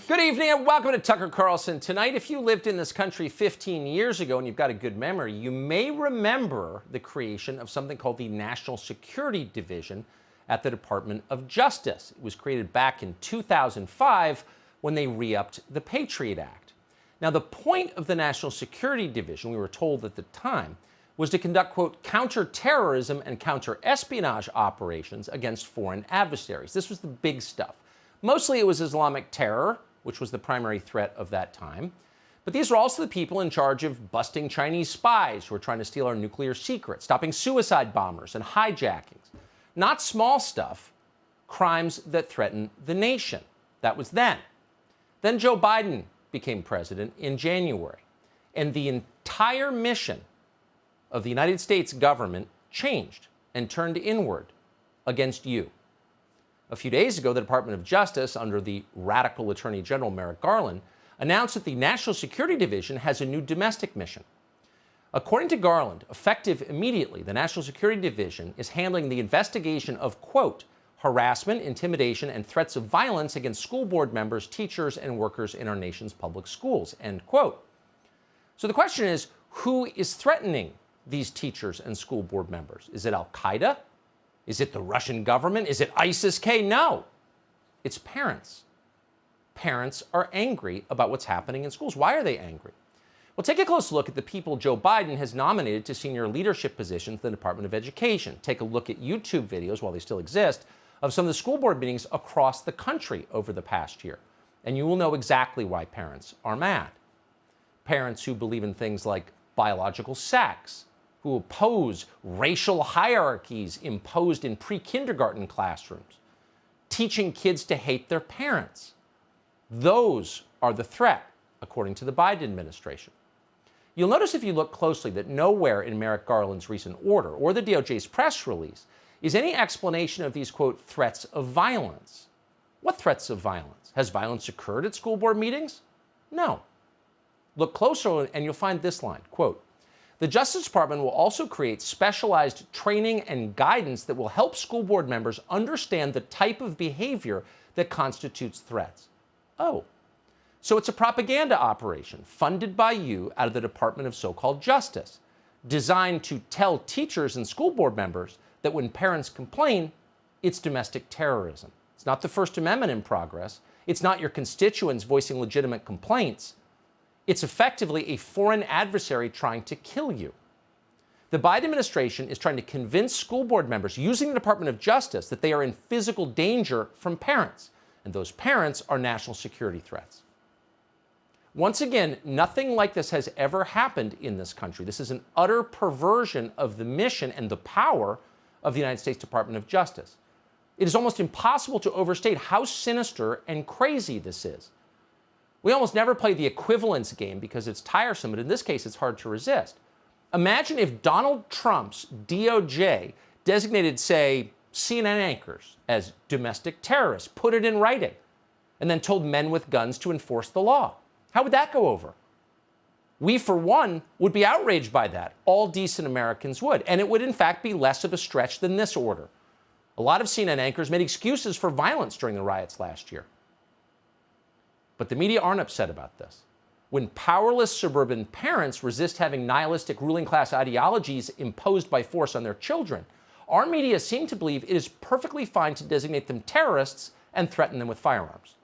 Good evening and welcome to Tucker Carlson Tonight. If you lived in this country 15 years ago and you've got a good memory, you may remember the creation of something called the National Security Division at the Department of Justice. It was created back in 2005 when they re-upped the Patriot Act. Now, the point of the National Security Division, we were told at the time, was to conduct, quote, counterterrorism and counter-espionage operations against foreign adversaries. This was the big stuff. Mostly it was Islamic terror, which was the primary threat of that time. But these were also the people in charge of busting Chinese spies who were trying to steal our nuclear secrets, stopping suicide bombers and hijackings. Not small stuff, crimes that threaten the nation. That was then. Then Joe Biden became president in January, and the entire mission of the United States government changed and turned inward against you. A few days ago, the Department of Justice, under the radical Attorney General Merrick Garland, announced that the National Security Division has a new domestic mission. According to Garland, effective immediately, the National Security Division is handling the investigation of, quote, harassment, intimidation, and threats of violence against school board members, teachers, and workers in our nation's public schools, end quote. So the question is, who is threatening these teachers and school board members? Is it Al-Qaeda? Is it the Russian government? Is it ISIS-K? No. It's parents. Parents are angry about what's happening in schools. Why are they angry? Well, take a close look at the people Joe Biden has nominated to senior leadership positions in the Department of Education. Take a look at YouTube videos, while they still exist, of some of the school board meetings across the country over the past year. And you will know exactly why parents are mad. Parents who believe in things like biological sex, who oppose racial hierarchies imposed in pre-kindergarten classrooms, teaching kids to hate their parents. Those are the threat, according to the Biden administration. You'll notice if you look closely that nowhere in Merrick Garland's recent order or the DOJ's press release is any explanation of these, quote, threats of violence. What threats of violence? Has violence occurred at school board meetings? No. Look closer and you'll find this line, quote, the Justice Department will also create specialized training and guidance that will help school board members understand the type of behavior that constitutes threats. Oh, so it's a propaganda operation funded by you out of the Department of so-called Justice, designed to tell teachers and school board members that when parents complain, it's domestic terrorism. It's not the First Amendment in progress. It's not your constituents voicing legitimate complaints. It's effectively a foreign adversary trying to kill you. The Biden administration is trying to convince school board members using the Department of Justice that they are in physical danger from parents, and those parents are national security threats. Once again, nothing like this has ever happened in this country. This is an utter perversion of the mission and the power of the United States Department of Justice. It is almost impossible to overstate how sinister and crazy this is. We almost never play the equivalence game because it's tiresome, but in this case, it's hard to resist. Imagine if Donald Trump's DOJ designated, say, CNN anchors as domestic terrorists, put it in writing, and then told men with guns to enforce the law. How would that go over? We, for one, would be outraged by that. All decent Americans would. And it would, in fact, be less of a stretch than this order. A lot of CNN anchors made excuses for violence during the riots last year. But the media aren't upset about this. When powerless suburban parents resist having nihilistic ruling class ideologies imposed by force on their children, our media seem to believe it is perfectly fine to designate them terrorists and threaten them with firearms.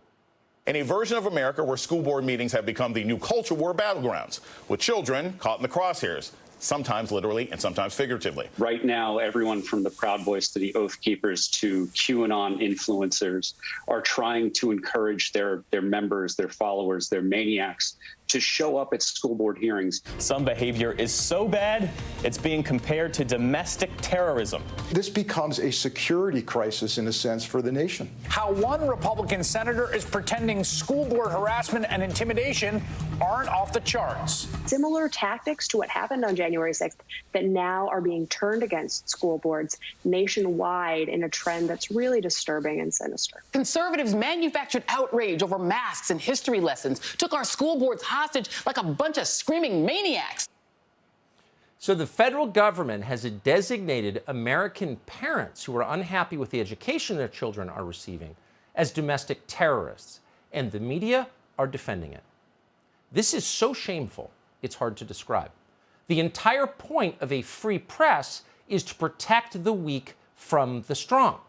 In a version of America where school board meetings have become the new culture war battlegrounds, with children caught in the crosshairs, sometimes literally and sometimes figuratively. Right now, everyone from the Proud Boys to the Oath Keepers to QAnon influencers are trying to encourage their members, their followers, their maniacs to show up at school board hearings. Some behavior is so bad, it's being compared to domestic terrorism. This becomes a security crisis, in a sense, for the nation. How one Republican senator is pretending school board harassment and intimidation aren't off the charts. Similar tactics to what happened on January 6th that now are being turned against school boards nationwide in a trend that's really disturbing and sinister. Conservatives manufactured outrage over masks and history lessons, took our school boards hostage like a bunch of screaming maniacs. So the federal government has designated American parents who are unhappy with the education their children are receiving as domestic terrorists. and the media are defending it. This is so shameful, it's hard to describe. The entire point of a free press is to protect the weak from the strong.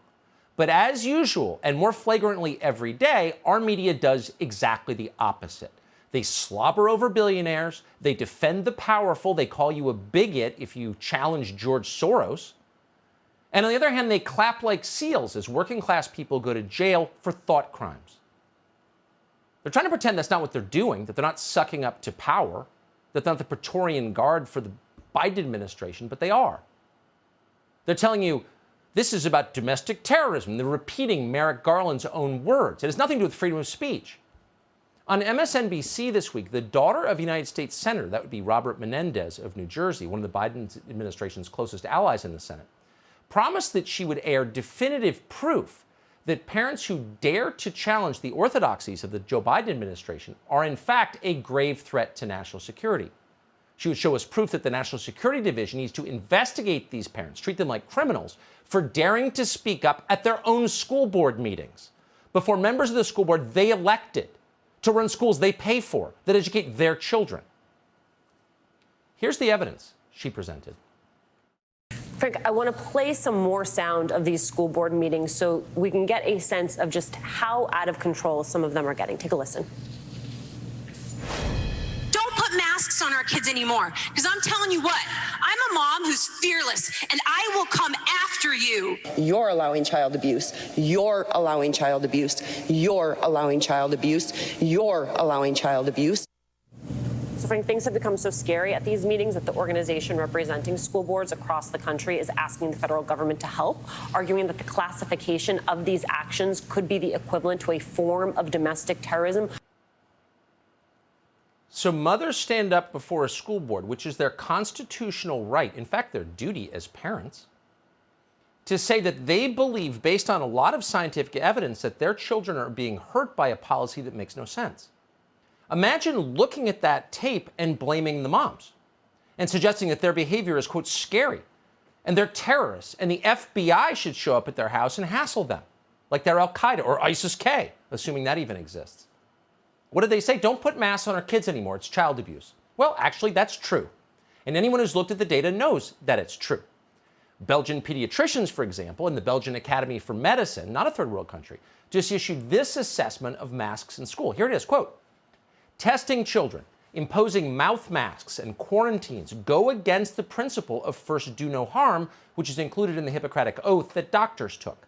But as usual, and more flagrantly every day, our media does exactly the opposite. They slobber over billionaires, they defend the powerful, they call you a bigot if you challenge George Soros. And on the other hand, they clap like seals as working class people go to jail for thought crimes. They're trying to pretend that's not what they're doing, that they're not sucking up to power, that they're not the Praetorian Guard for the Biden administration, but they are. They're telling you this is about domestic terrorism. They're repeating Merrick Garland's own words. It has nothing to do with freedom of speech. On MSNBC this week, the daughter of a United States Senator, that would be Robert Menendez of New Jersey, one of the Biden administration's closest allies in the Senate, promised that she would air definitive proof that parents who dare to challenge the orthodoxies of the Joe Biden administration are in fact a grave threat to national security. She would show us proof that the National Security Division needs to investigate these parents, treat them like criminals, for daring to speak up at their own school board meetings before members of the school board they elected to run schools they pay for that educate their children. Here's the evidence she presented. Frank, I want to play some more sound of these school board meetings so we can get a sense of just how out of control some of them are getting. Take a listen. Don't put masks on our kids anymore, because I'm telling you what, I'm a mom who's fearless, and I will come after you. You're allowing child abuse. You're allowing child abuse. You're allowing child abuse. You're allowing child abuse. So, Frank, things have become so scary at these meetings that the organization representing school boards across the country is asking the federal government to help, arguing that the classification of these actions could be the equivalent to a form of domestic terrorism. So mothers stand up before a school board, which is their constitutional right, in fact, their duty as parents, to say that they believe, based on a lot of scientific evidence, that their children are being hurt by a policy that makes no sense. Imagine looking at that tape and blaming the moms and suggesting that their behavior is, quote, scary and they're terrorists and the FBI should show up at their house and hassle them like they're Al-Qaeda or ISIS-K, assuming that even exists. What did they say? Don't put masks on our kids anymore. It's child abuse. Well, actually, that's true. And anyone who's looked at the data knows that it's true. Belgian pediatricians, for example, and the Belgian Academy for Medicine, not a third world country, just issued this assessment of masks in school. Here it is, quote, testing children, imposing mouth masks and quarantines go against the principle of first do no harm, which is included in the Hippocratic Oath that doctors took.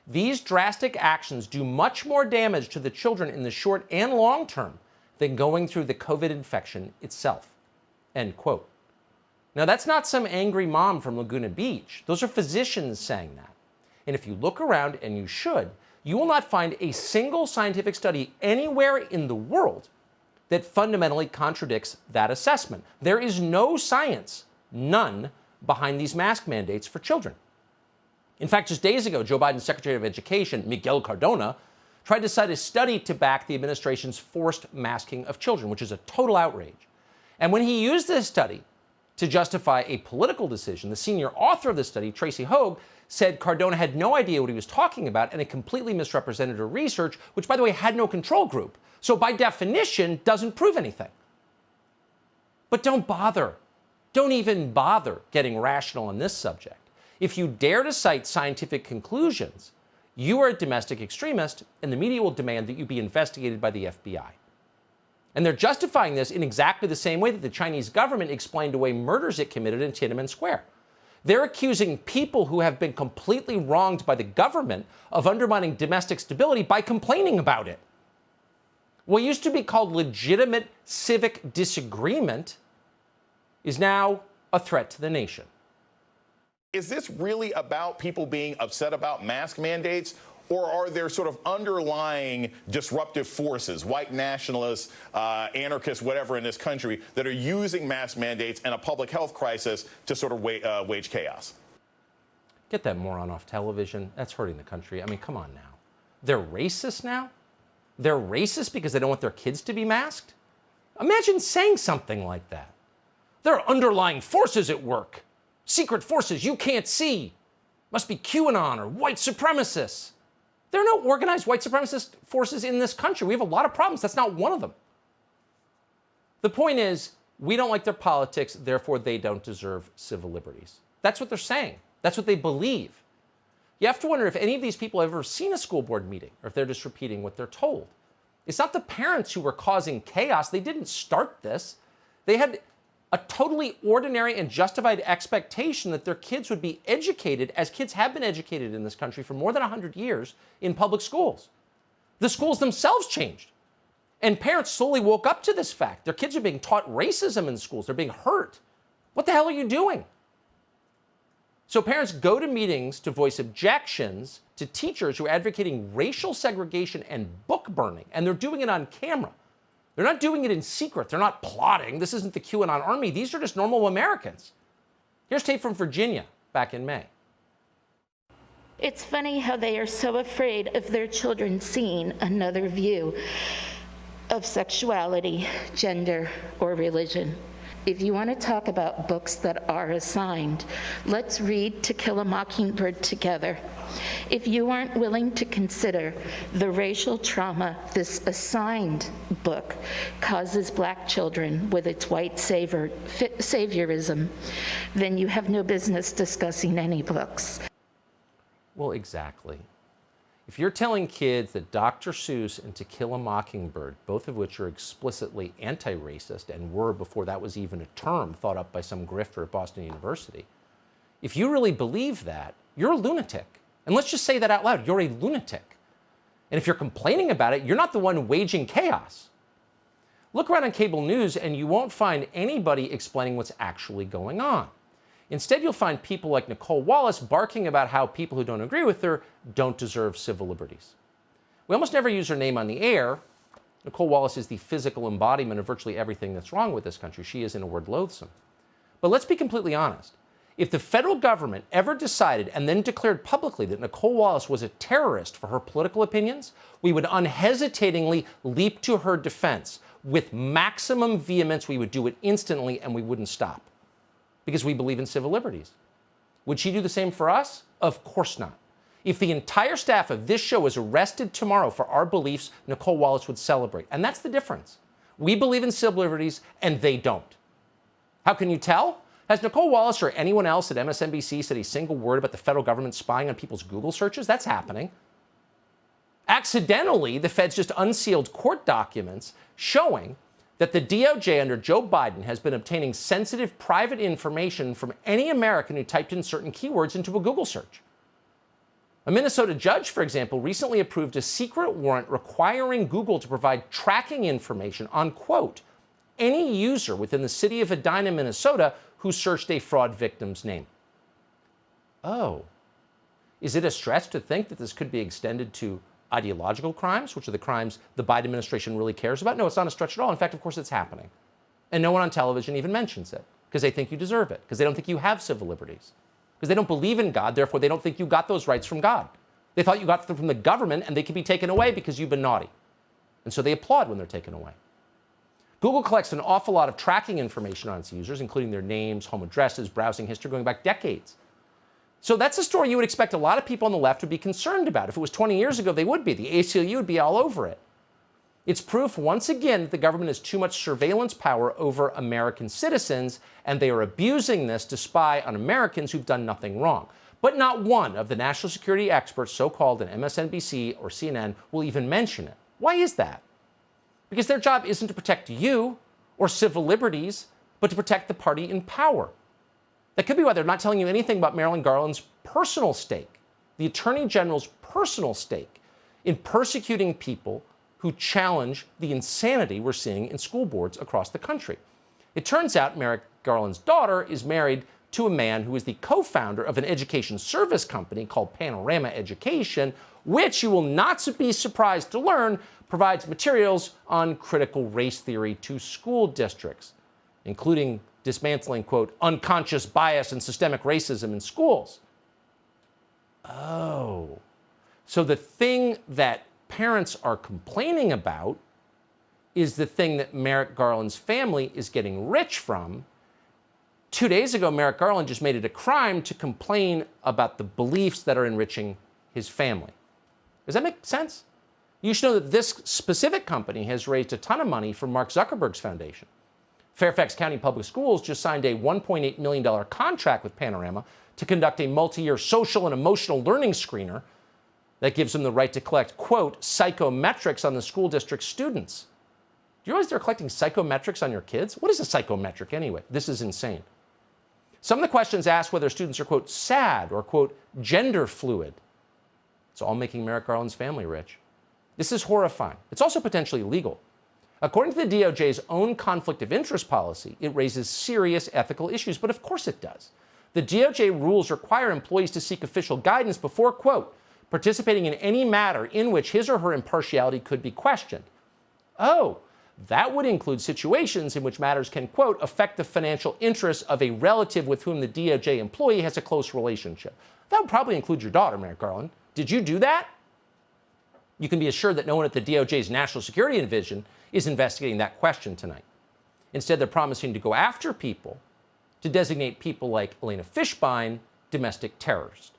These drastic actions do much more damage to the children in the short and long term than going through the COVID infection itself, end quote. Now, that's not some angry mom from Laguna Beach. Those are physicians saying that. And if you look around, and you should, you will not find a single scientific study anywhere in the world that fundamentally contradicts that assessment. There is no science, none, behind these mask mandates for children. In fact, just days ago, Joe Biden's Secretary of Education, Miguel Cardona, tried to cite a study to back the administration's forced masking of children, which is a total outrage. And when he used this study to justify a political decision, the senior author of the study, Tracy Hogue, said Cardona had no idea what he was talking about and it completely misrepresented her research, which, by the way, had no control group. So by definition, doesn't prove anything. But don't bother. Don't even bother getting rational on this subject. If you dare to cite scientific conclusions, you are a domestic extremist, and the media will demand that you be investigated by the FBI. And they're justifying this in exactly the same way that the Chinese government explained away murders it committed in Tiananmen Square. They're accusing people who have been completely wronged by the government of undermining domestic stability by complaining about it. What used to be called legitimate civic disagreement is now a threat to the nation. Is this really about people being upset about mask mandates, or are there sort of underlying disruptive forces, white nationalists, anarchists, whatever in this country, that are using mask mandates and a public health crisis to sort of wage chaos? Get that moron off television. That's hurting the country. I mean, come on now. They're racist now? They're racist because they don't want their kids to be masked? Imagine saying something like that. There are underlying forces at work. Secret forces you can't see. Must be QAnon or white supremacists. There are no organized white supremacist forces in this country. We have a lot of problems. That's not one of them. The point is, we don't like their politics, therefore they don't deserve civil liberties. That's what they're saying. That's what they believe. You have to wonder if any of these people have ever seen a school board meeting, or if they're just repeating what they're told. It's not the parents who were causing chaos. They didn't start this. They had a totally ordinary and justified expectation that their kids would be educated, as kids have been educated in this country for more than 100 years, in public schools. The schools themselves changed. And parents slowly woke up to this fact. Their kids are being taught racism in schools. They're being hurt. What the hell are you doing? So parents go to meetings to voice objections to teachers who are advocating racial segregation and book burning, and they're doing it on camera. They're not doing it in secret. They're not plotting. This isn't the QAnon army. These are just normal Americans. Here's tape from Virginia back in May. It's funny how they are so afraid of their children seeing another view of sexuality, gender, or religion. If you want to talk about books that are assigned, let's read To Kill a Mockingbird together. If you aren't willing to consider the racial trauma this assigned book causes black children with its white saviorism, then you have no business discussing any books. Well, exactly. If you're telling kids that Dr. Seuss and To Kill a Mockingbird, both of which are explicitly anti-racist and were before that was even a term thought up by some grifter at Boston University, if you really believe that, you're a lunatic. And let's just say that out loud. You're a lunatic. And if you're complaining about it, you're not the one waging chaos. Look around on cable news and you won't find anybody explaining what's actually going on. Instead, you'll find people like Nicole Wallace barking about how people who don't agree with her don't deserve civil liberties. We almost never use her name on the air. Nicole Wallace is the physical embodiment of virtually everything that's wrong with this country. She is, in a word, loathsome. But let's be completely honest. If the federal government ever decided and then declared publicly that Nicole Wallace was a terrorist for her political opinions, we would unhesitatingly leap to her defense. With maximum vehemence, we would do it instantly and we wouldn't stop. Because we believe in civil liberties. Would she do the same for us? Of course not. If the entire staff of this show was arrested tomorrow for our beliefs, Nicole Wallace would celebrate. And that's the difference. We believe in civil liberties, and they don't. How can you tell? Has Nicole Wallace or anyone else at MSNBC said a single word about the federal government spying on people's Google searches? That's happening. Accidentally, the feds just unsealed court documents showing that the DOJ under Joe Biden has been obtaining sensitive private information from any American who typed in certain keywords into a Google search. A Minnesota judge, for example, recently approved a secret warrant requiring Google to provide tracking information on, quote, any user within the city of Edina, Minnesota, who searched a fraud victim's name. Oh. Is it a stretch to think that this could be extended to ideological crimes, which are the crimes the Biden administration really cares about? No, it's not a stretch at all. In fact, of course, it's happening. And no one on television even mentions it because they think you deserve it, because they don't think you have civil liberties, because they don't believe in God, therefore they don't think you got those rights from God. They thought you got them from the government and they could be taken away because you've been naughty. And so they applaud when they're taken away. Google collects an awful lot of tracking information on its users, including their names, home addresses, browsing history going back decades. So that's a story you would expect a lot of people on the left would be concerned about. If it was 20 years ago, they would be. The ACLU would be all over it. It's proof, once again, that the government has too much surveillance power over American citizens, and they are abusing this to spy on Americans who've done nothing wrong. But not one of the national security experts, so-called in MSNBC or CNN, will even mention it. Why is that? Because their job isn't to protect you or civil liberties, but to protect the party in power. That could be why they're not telling you anything about Merrick Garland's personal stake, the Attorney General's personal stake in persecuting people who challenge the insanity we're seeing in school boards across the country. It turns out Merrick Garland's daughter is married to a man who is the co-founder of an education service company called Panorama Education, which you will not be surprised to learn provides materials on critical race theory to school districts, including dismantling, quote, unconscious bias and systemic racism in schools. Oh. So the thing that parents are complaining about is the thing that Merrick Garland's family is getting rich from. 2 days ago, Merrick Garland just made it a crime to complain about the beliefs that are enriching his family. Does that make sense? You should know that this specific company has raised a ton of money from Mark Zuckerberg's foundation. Fairfax County Public Schools just signed a $1.8 million contract with Panorama to conduct a multi-year social and emotional learning screener that gives them the right to collect, quote, psychometrics on the school district students. Do you realize they're collecting psychometrics on your kids? What is a psychometric anyway? This is insane. Some of the questions ask whether students are, quote, sad or, quote, gender fluid. It's all making Merrick Garland's family rich. This is horrifying. It's also potentially illegal. According to the DOJ's own conflict of interest policy, it raises serious ethical issues, but of course it does. The DOJ rules require employees to seek official guidance before, quote, participating in any matter in which his or her impartiality could be questioned. Oh, that would include situations in which matters can, quote, affect the financial interests of a relative with whom the DOJ employee has a close relationship. That would probably include your daughter, Merrick Garland. Did you do that? You can be assured that no one at the DOJ's National Security Division is investigating that question tonight. Instead, they're promising to go after people, to designate people like Elena Fishbein domestic terrorists.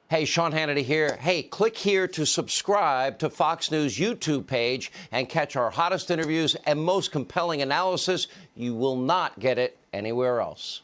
Hey, Sean Hannity here. Hey, click here to subscribe to Fox News YouTube page and catch our hottest interviews and most compelling analysis. You will not get it anywhere else.